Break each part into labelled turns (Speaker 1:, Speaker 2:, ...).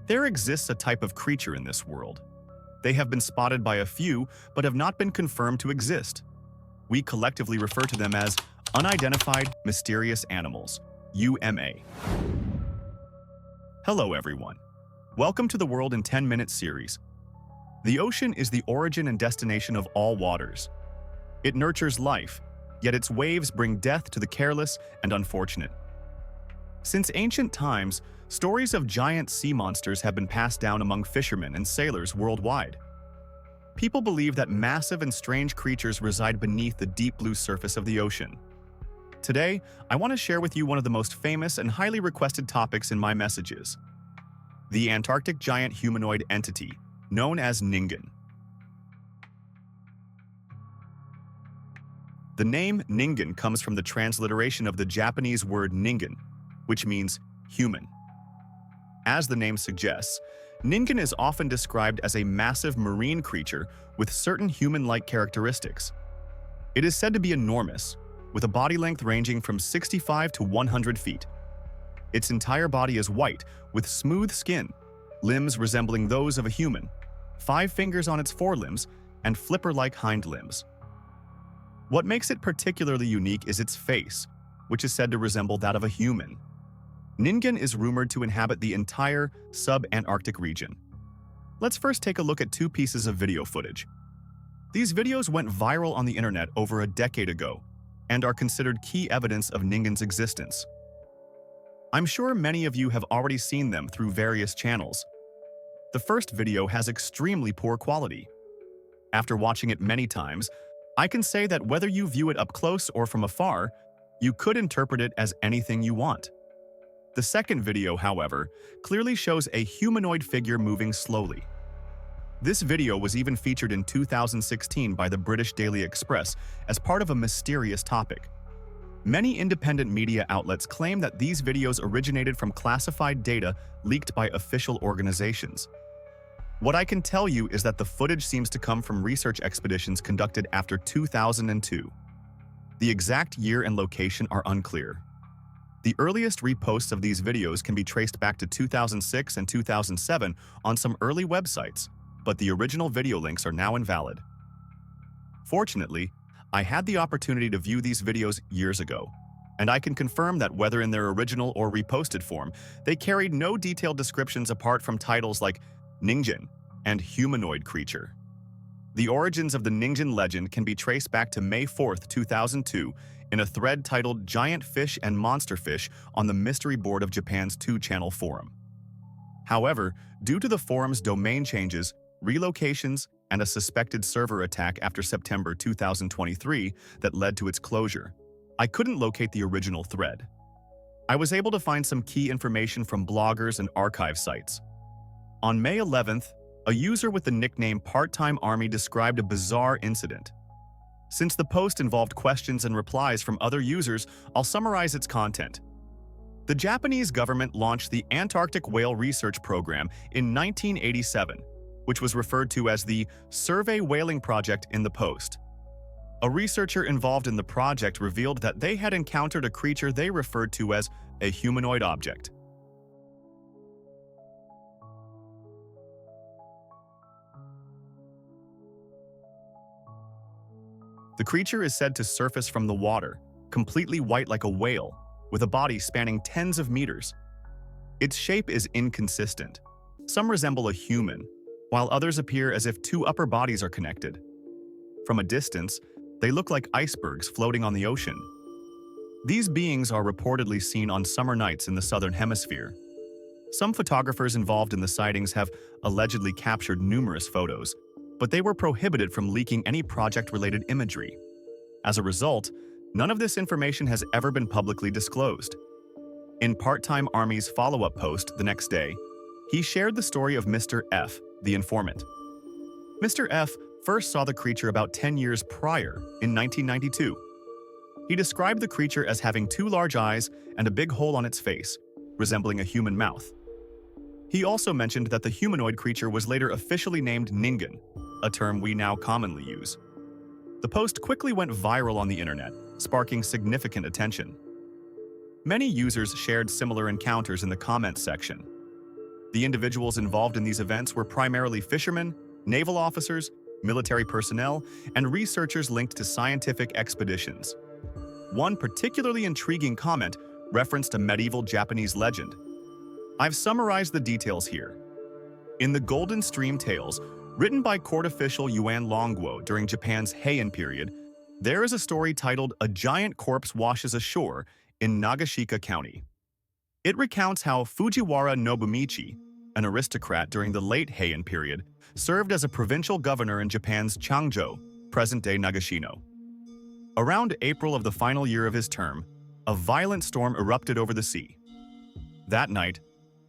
Speaker 1: There exists a type of creature in this world. They have been spotted by a few, but have not been confirmed to exist. We collectively refer to them as Unidentified Mysterious Animals, UMA. Hello everyone. Welcome to the World in 10 Minutes series. The ocean is the origin and destination of all waters. It nurtures life, yet its waves bring death to the careless and unfortunate. Since ancient times, stories of giant sea monsters have been passed down among fishermen and sailors worldwide. People believe that massive and strange creatures reside beneath the deep blue surface of the ocean. Today, I want to share with you one of the most famous and highly requested topics in my messages: the Antarctic giant humanoid entity, known as Ningen. The name Ningen comes from the transliteration of the Japanese word ningen, which means human. As the name suggests, Ningen is often described as a massive marine creature with certain human-like characteristics. It is said to be enormous, with a body length ranging from 65 to 100 feet. Its entire body is white, with smooth skin, limbs resembling those of a human, 5 fingers on its forelimbs, and flipper-like hind limbs. What makes it particularly unique is its face, which is said to resemble that of a human. Ningen is rumored to inhabit the entire sub-Antarctic region. Let's first take a look at 2 pieces of video footage. These videos went viral on the internet over a decade ago and are considered key evidence of Ningen's existence. I'm sure many of you have already seen them through various channels. The first video has extremely poor quality. After watching it many times, I can say that whether you view it up close or from afar, you could interpret it as anything you want. The second video, however, clearly shows a humanoid figure moving slowly. This video was even featured in 2016 by the British Daily Express as part of a mysterious topic. Many independent media outlets claim that these videos originated from classified data leaked by official organizations. What I can tell you is that the footage seems to come from research expeditions conducted after 2002. The exact year and location are unclear. The earliest reposts of these videos can be traced back to 2006 and 2007 on some early websites, but the original video links are now invalid. Fortunately, I had the opportunity to view these videos years ago, and I can confirm that whether in their original or reposted form, they carried no detailed descriptions apart from titles like Ningen and humanoid creature. The origins of the Ningen legend can be traced back to May 4, 2002, in a thread titled Giant Fish and Monster Fish on the Mystery Board of Japan's 2-channel forum. However, due to the forum's domain changes, relocations, and a suspected server attack after September 2023 that led to its closure, I couldn't locate the original thread. I was able to find some key information from bloggers and archive sites. On May 11th, a user with the nickname Part-Time Army described a bizarre incident. Since the post involved questions and replies from other users, I'll summarize its content. The Japanese government launched the Antarctic Whale Research Program in 1987, which was referred to as the Survey Whaling Project in the post. A researcher involved in the project revealed that they had encountered a creature they referred to as a humanoid object. The creature is said to surface from the water, completely white like a whale, with a body spanning tens of meters. Its shape is inconsistent. Some resemble a human, while others appear as if 2 upper bodies are connected. From a distance, they look like icebergs floating on the ocean. These beings are reportedly seen on summer nights in the southern hemisphere. Some photographers involved in the sightings have allegedly captured numerous photos, but they were prohibited from leaking any project-related imagery. As a result, none of this information has ever been publicly disclosed. In Part-Time Army's follow-up post the next day, he shared the story of Mr. F, the informant. Mr. F first saw the creature about 10 years prior, in 1992. He described the creature as having 2 large eyes and a big hole on its face, resembling a human mouth. He also mentioned that the humanoid creature was later officially named Ningen, a term we now commonly use. The post quickly went viral on the internet, sparking significant attention. Many users shared similar encounters in the comments section. The individuals involved in these events were primarily fishermen, naval officers, military personnel, and researchers linked to scientific expeditions. One particularly intriguing comment referenced a medieval Japanese legend. I've summarized the details here. In the Golden Stream Tales, written by court official Yuan Longguo during Japan's Heian period, there is a story titled A Giant Corpse Washes Ashore in Nagashika County. It recounts how Fujiwara Nobumichi, an aristocrat during the late Heian period, served as a provincial governor in Japan's Changzhou, present-day Nagashino. Around April of the final year of his term, a violent storm erupted over the sea. That night,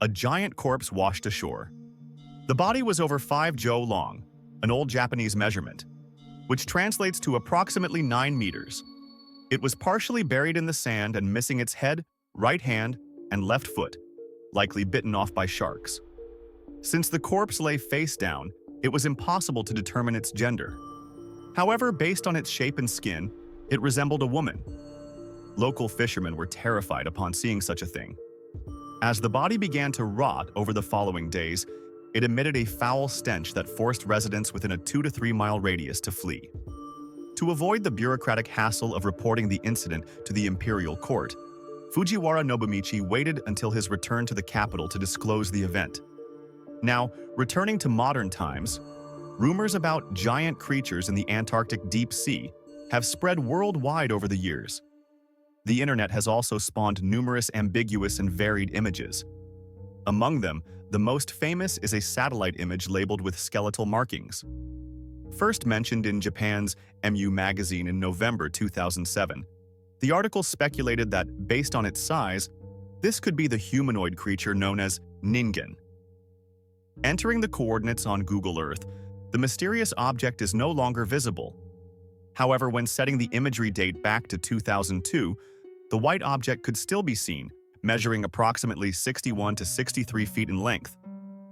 Speaker 1: a giant corpse washed ashore. The body was over 5 jo long, an old Japanese measurement, which translates to approximately 9 meters. It was partially buried in the sand and missing its head, right hand, and left foot, likely bitten off by sharks. Since the corpse lay face down, it was impossible to determine its gender. However, based on its shape and skin, it resembled a woman. Local fishermen were terrified upon seeing such a thing. As the body began to rot over the following days, it emitted a foul stench that forced residents within a 2 to 3 mile radius to flee. To avoid the bureaucratic hassle of reporting the incident to the imperial court, Fujiwara Nobumichi waited until his return to the capital to disclose the event. Now, returning to modern times, rumors about giant creatures in the Antarctic deep sea have spread worldwide over the years. The internet has also spawned numerous ambiguous and varied images. Among them, the most famous is a satellite image labeled with skeletal markings. First mentioned in Japan's MU magazine in November 2007, the article speculated that, based on its size, this could be the humanoid creature known as Ningen. Entering the coordinates on Google Earth, the mysterious object is no longer visible. However, when setting the imagery date back to 2002, the white object could still be seen, measuring approximately 61 to 63 feet in length.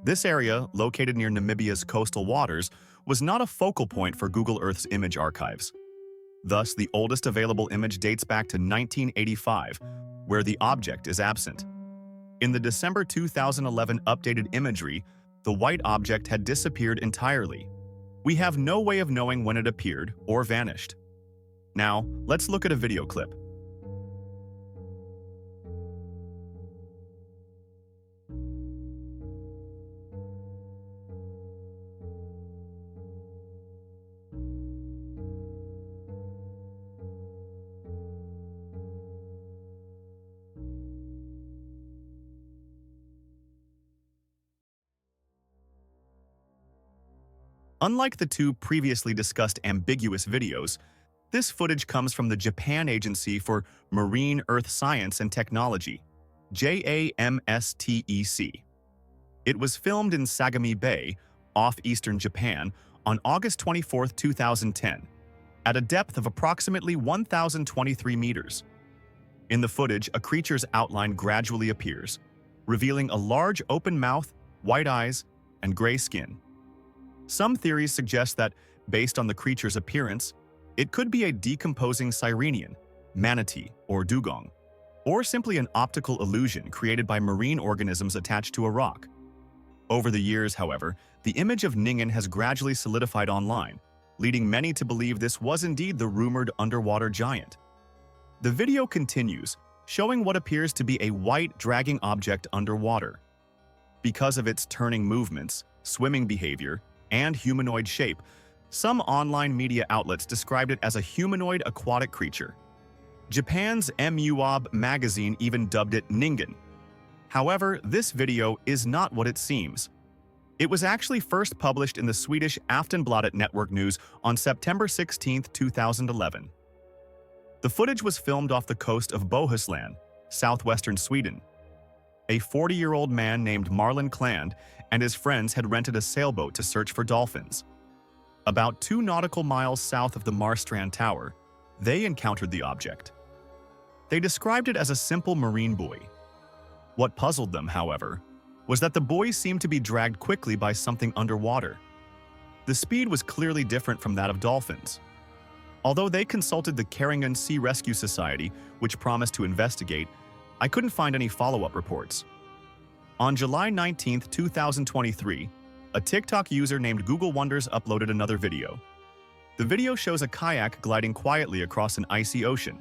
Speaker 1: This area, located near Namibia's coastal waters, was not a focal point for Google Earth's image archives. Thus, the oldest available image dates back to 1985, where the object is absent. In the December 2011 updated imagery, the white object had disappeared entirely. We have no way of knowing when it appeared or vanished. Now, let's look at a video clip. Unlike the two previously discussed ambiguous videos, this footage comes from the Japan Agency for Marine Earth Science and Technology, JAMSTEC. It was filmed in Sagami Bay, off eastern Japan, on August 24, 2010, at a depth of approximately 1,023 meters. In the footage, a creature's outline gradually appears, revealing a large open mouth, white eyes, and gray skin. Some theories suggest that, based on the creature's appearance, it could be a decomposing sirenian, manatee, or dugong, or simply an optical illusion created by marine organisms attached to a rock. Over the years, however, the image of Ningen has gradually solidified online, leading many to believe this was indeed the rumored underwater giant. The video continues, showing what appears to be a white dragging object underwater. Because of its turning movements, swimming behavior, and humanoid shape, some online media outlets described it as a humanoid aquatic creature. Japan's MUOB magazine even dubbed it Ningen. However, this video is not what it seems. It was actually first published in the Swedish Aftonbladet network news on September 16, 2011. The footage was filmed off the coast of Bohuslän, southwestern Sweden. A 40-year-old man named Marlon Kland and his friends had rented a sailboat to search for dolphins. About 2 nautical miles south of the Marstrand Tower, they encountered the object. They described it as a simple marine buoy. What puzzled them, however, was that the buoy seemed to be dragged quickly by something underwater. The speed was clearly different from that of dolphins. Although they consulted the Caringan Sea Rescue Society, which promised to investigate, I couldn't find any follow-up reports. On July 19, 2023, a TikTok user named Google Wonders uploaded another video. The video shows a kayak gliding quietly across an icy ocean.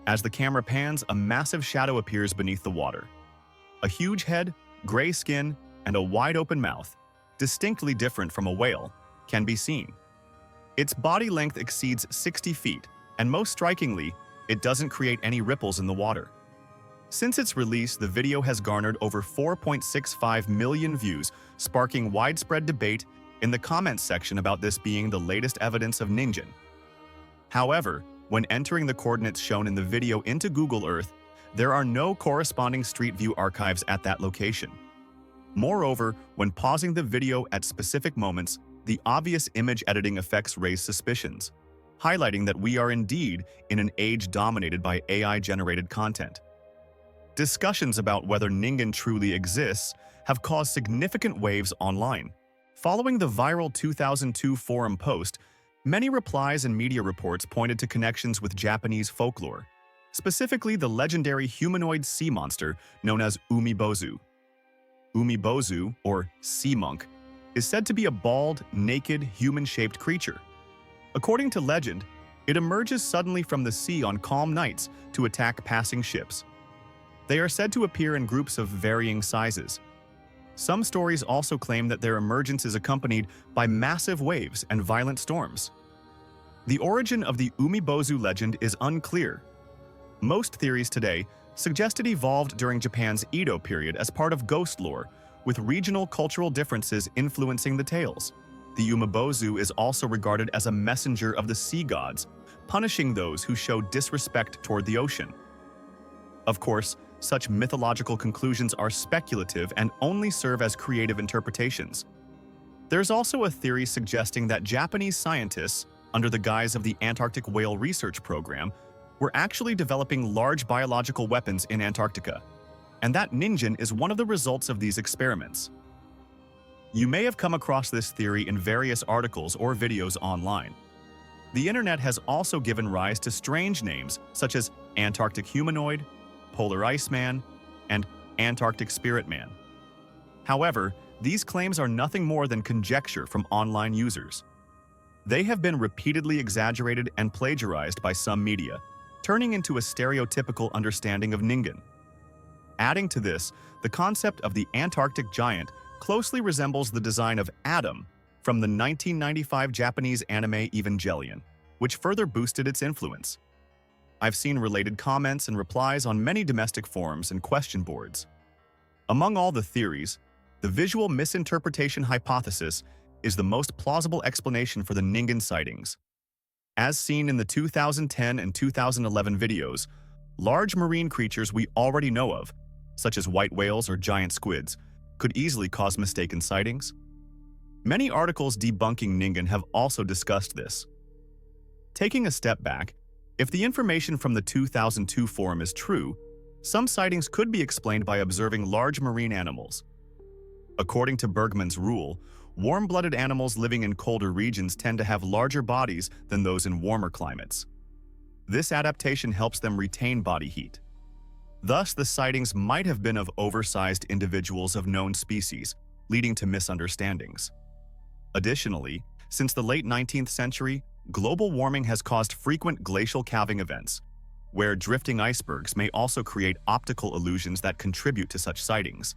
Speaker 1: As the camera pans, a massive shadow appears beneath the water. A huge head, gray skin, and a wide-open mouth, distinctly different from a whale, can be seen. Its body length exceeds 60 feet, and most strikingly, it doesn't create any ripples in the water. Since its release, the video has garnered over 4.65 million views, sparking widespread debate in the comments section about this being the latest evidence of Ningen. However, when entering the coordinates shown in the video into Google Earth, there are no corresponding Street View archives at that location. Moreover, when pausing the video at specific moments, the obvious image editing effects raise suspicions, highlighting that we are indeed in an age dominated by AI-generated content. Discussions about whether Ningen truly exists have caused significant waves online. Following the viral 2002 forum post, many replies and media reports pointed to connections with Japanese folklore, specifically the legendary humanoid sea monster known as Umibozu. Umibozu, or sea monk, is said to be a bald, naked, human-shaped creature. According to legend, it emerges suddenly from the sea on calm nights to attack passing ships. They are said to appear in groups of varying sizes. Some stories also claim that their emergence is accompanied by massive waves and violent storms. The origin of the Umibozu legend is unclear. Most theories today suggest it evolved during Japan's Edo period as part of ghost lore, with regional cultural differences influencing the tales. The Umibozu is also regarded as a messenger of the sea gods, punishing those who show disrespect toward the ocean. Of course, such mythological conclusions are speculative and only serve as creative interpretations. There's also a theory suggesting that Japanese scientists, under the guise of the Antarctic Whale Research Program, were actually developing large biological weapons in Antarctica, and that Ningen is one of the results of these experiments. You may have come across this theory in various articles or videos online. The internet has also given rise to strange names such as Antarctic Humanoid, Polar Iceman, and Antarctic Spirit Man. However, these claims are nothing more than conjecture from online users. They have been repeatedly exaggerated and plagiarized by some media, turning into a stereotypical understanding of Ningen. Adding to this, the concept of the Antarctic giant closely resembles the design of Adam from the 1995 Japanese anime Evangelion, which further boosted its influence. I've seen related comments and replies on many domestic forums and question boards. Among all the theories, the visual misinterpretation hypothesis is the most plausible explanation for the Ningen sightings. As seen in the 2010 and 2011 videos, large marine creatures we already know of, such as white whales or giant squids, could easily cause mistaken sightings. Many articles debunking Ningen have also discussed this. Taking a step back, if the information from the 2002 forum is true, some sightings could be explained by observing large marine animals. According to Bergman's rule, warm-blooded animals living in colder regions tend to have larger bodies than those in warmer climates. This adaptation helps them retain body heat. Thus, the sightings might have been of oversized individuals of known species, leading to misunderstandings. Additionally, since the late 19th century, global warming has caused frequent glacial calving events, where drifting icebergs may also create optical illusions that contribute to such sightings.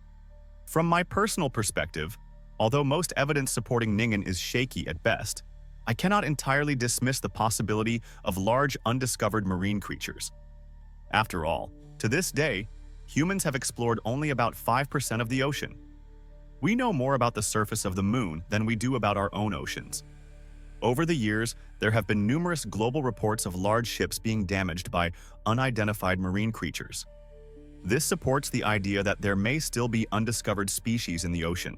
Speaker 1: From my personal perspective, although most evidence supporting Ningen is shaky at best, I cannot entirely dismiss the possibility of large undiscovered marine creatures. After all, to this day, humans have explored only about 5% of the ocean. We know more about the surface of the moon than we do about our own oceans. Over the years, there have been numerous global reports of large ships being damaged by unidentified marine creatures. This supports the idea that there may still be undiscovered species in the ocean.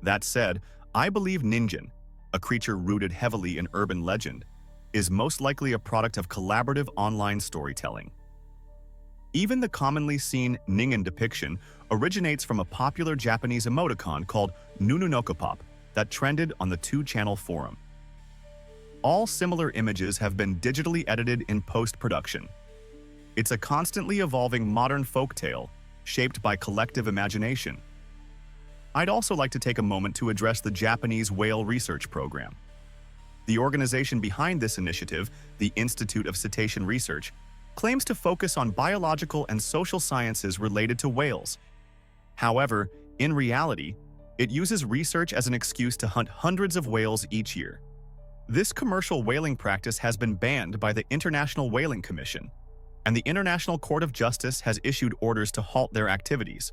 Speaker 1: That said, I believe Ningen, a creature rooted heavily in urban legend, is most likely a product of collaborative online storytelling. Even the commonly seen Ningen depiction originates from a popular Japanese emoticon called Nununokopop that trended on the 2-channel forum. All similar images have been digitally edited in post-production. It's a constantly evolving modern folktale, shaped by collective imagination. I'd also like to take a moment to address the Japanese Whale Research Program. The organization behind this initiative, the Institute of Cetacean Research, claims to focus on biological and social sciences related to whales. However, in reality, it uses research as an excuse to hunt hundreds of whales each year. This commercial whaling practice has been banned by the International Whaling Commission, and the International Court of Justice has issued orders to halt their activities.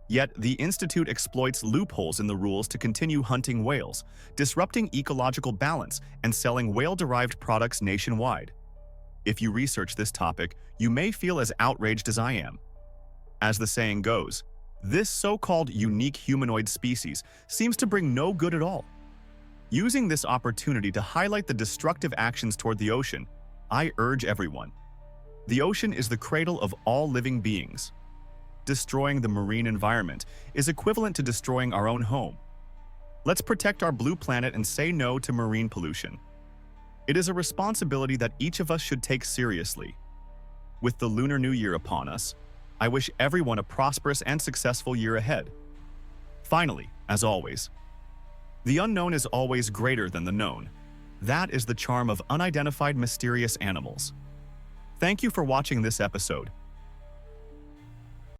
Speaker 1: Yet, the institute exploits loopholes in the rules to continue hunting whales, disrupting ecological balance and selling whale-derived products nationwide. If you research this topic, you may feel as outraged as I am. As the saying goes, this so-called unique humanoid species seems to bring no good at all. Using this opportunity to highlight the destructive actions toward the ocean, I urge everyone. The ocean is the cradle of all living beings. Destroying the marine environment is equivalent to destroying our own home. Let's protect our blue planet and say no to marine pollution. It is a responsibility that each of us should take seriously. With the Lunar New Year upon us, I wish everyone a prosperous and successful year ahead. Finally, as always, the unknown is always greater than the known. That is the charm of unidentified mysterious animals. Thank you for watching this episode.